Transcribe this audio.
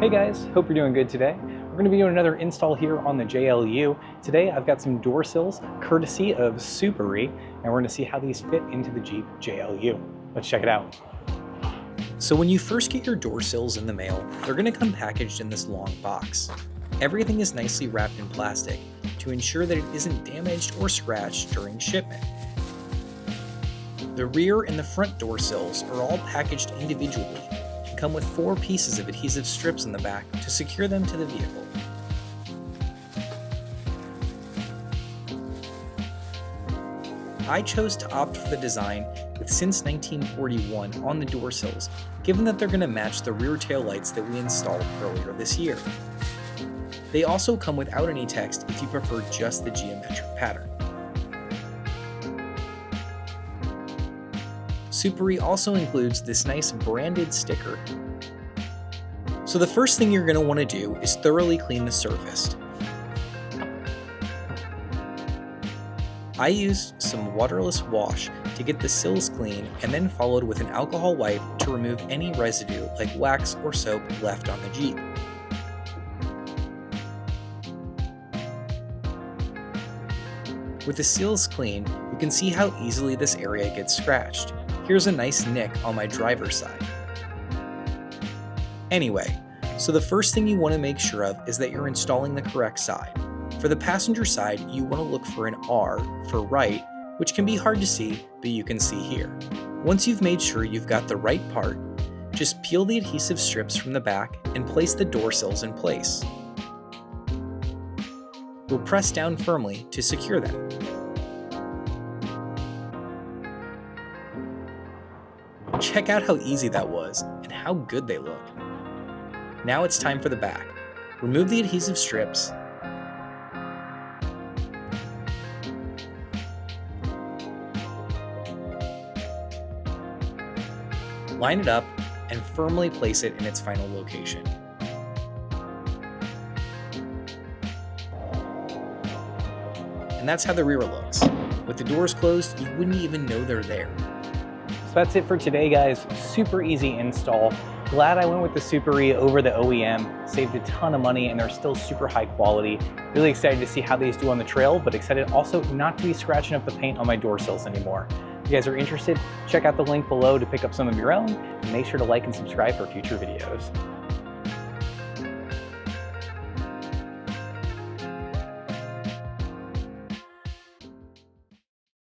Hey guys, hope you're doing good today. We're going to be doing another install here on the JLU. Today I've got some door sills courtesy of SUPAREE, and we're going to see how these fit into the Jeep JLU. Let's check it out. So when you first get your door sills in the mail, they're going to come packaged in this long box. Everything is nicely wrapped in plastic to ensure that it isn't damaged or scratched during shipment. The rear and the front door sills are all packaged individually and come with 4 pieces of adhesive strips in the back to secure them to the vehicle. I chose to opt for the design with Since 1941 on the door sills, given that they're going to match the rear taillights that we installed earlier this year. They also come without any text if you prefer just the geometric pattern. SUPAREE also includes this nice branded sticker. So the first thing you're going to want to do is thoroughly clean the surface. I used some waterless wash to get the sills clean and then followed with an alcohol wipe to remove any residue like wax or soap left on the Jeep. With the seals clean, you can see how easily this area gets scratched. Here's a nice nick on my driver's side. Anyway, so the first thing you want to make sure of is that you're installing the correct side. For the passenger side, you want to look for an R for right, which can be hard to see, but you can see here. Once you've made sure you've got the right part, just peel the adhesive strips from the back and place the door sills in place. We'll press down firmly to secure them. Check out how easy that was and how good they look. Now it's time for the back. Remove the adhesive strips, line it up, and firmly place it in its final location. And that's how the rear looks. With the doors closed, you wouldn't even know they're there. So that's it for today, guys. Super easy install. Glad I went with the SUPAREE over the OEM. Saved a ton of money and they're still super high quality. Really excited to see how these do on the trail, but excited also not to be scratching up the paint on my door sills anymore. If you guys are interested, check out the link below to pick up some of your own, and make sure to like and subscribe for future videos.